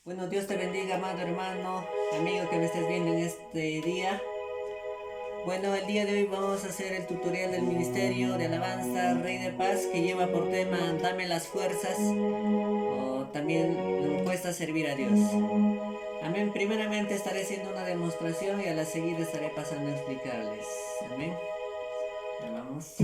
Bueno, Dios te bendiga, amado hermano, amigo que me estés viendo en este día. Bueno, el día de hoy vamos a hacer el tutorial del Ministerio de Alabanza Rey de Paz, que lleva por tema Dame las fuerzas, o también cuesta servir a Dios. Amén. Primeramente estaré haciendo una demostración y a la seguida estaré pasando a explicarles. Amén. Ya vamos.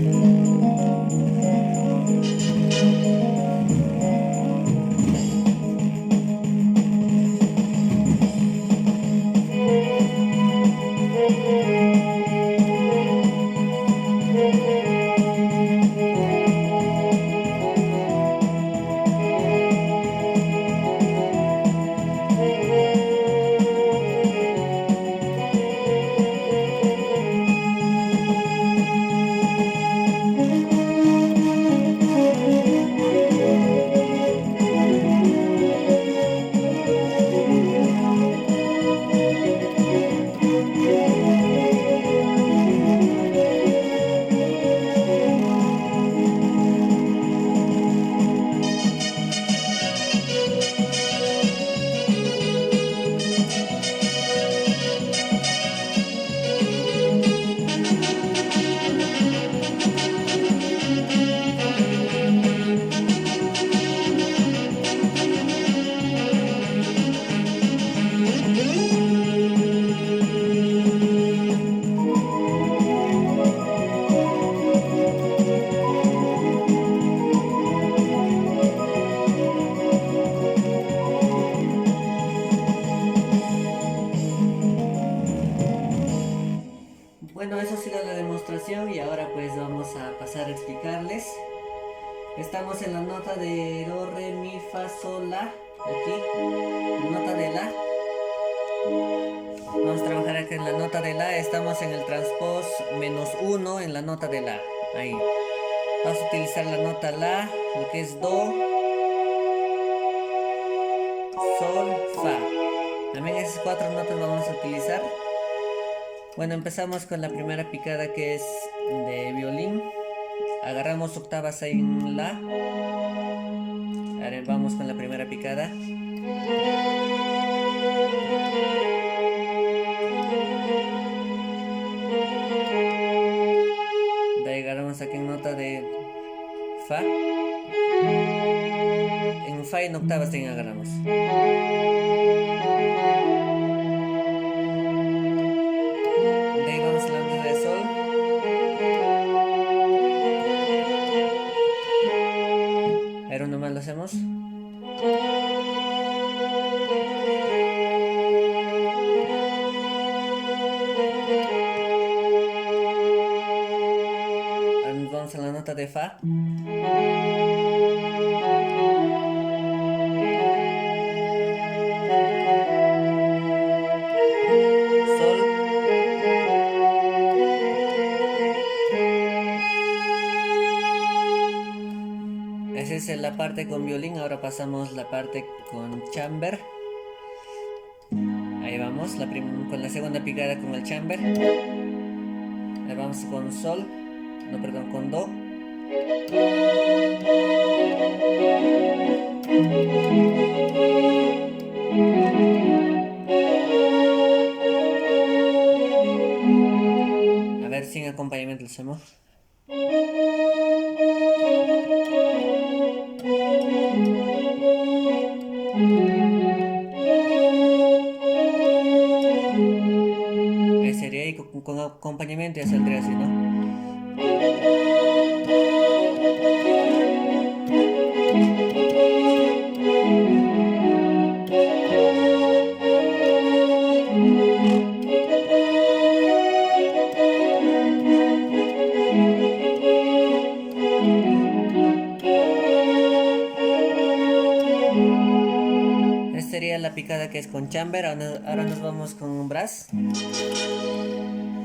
Bueno, eso ha sido la demostración y ahora pues vamos a pasar a explicarles. Estamos en la nota de do, re, mi, fa, sol, la. Aquí, nota de la. Vamos a trabajar aquí en la nota de la. Estamos en el transpós -1 en la nota de la. Ahí. Vamos a utilizar la nota la, lo que es do, sol, fa. También esas cuatro notas vamos a utilizar. Bueno, empezamos con la primera picada que es de violín. Agarramos octavas ahí en la. Ahora vamos con la primera picada. De ahí agarramos aquí en nota de fa. En fa y en octavas también agarramos. De ahí vamos a la nota de sol. Ahora nomás lo hacemos. Vamos a la nota de fa. Sol. Esa es la parte con violín. Ahora pasamos la parte con chamber. Ahí vamos, con la segunda picada con el chamber. Ahí vamos con sol. No, perdón, con do. A ver, sin acompañamiento lo hacemos. Ahí sería ahí con acompañamiento ya saldría así, ¿no? Esta sería la picada que es con chamber. Ahora nos vamos con brass.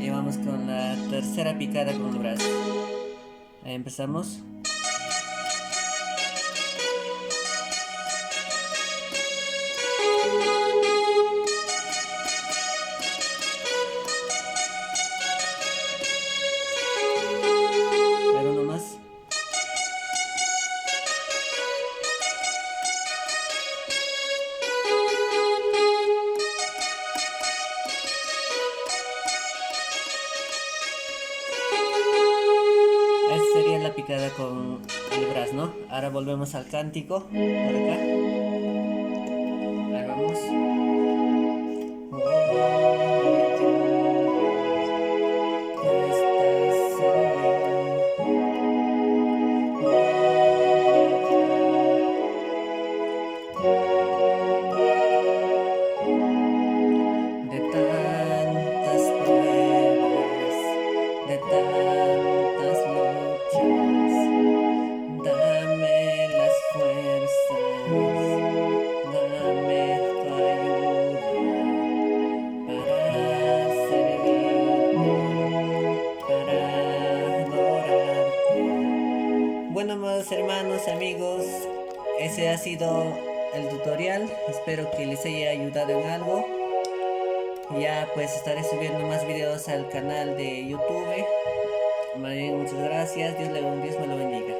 Y vamos con la tercera picada con el brass. Ahí empezamos. Pero uno más. Ahora volvemos al cántico, por acá. Ahí vamos. De tantas pruebas, de tantas luchas, dame las fuerzas, dame tu ayuda para servirte, para adorarte. Bueno, amados hermanos, amigos, ese ha sido el tutorial. Espero que les haya ayudado en algo. Ya pues estaré subiendo más videos al canal de YouTube. Muchas gracias. Dios me lo bendiga.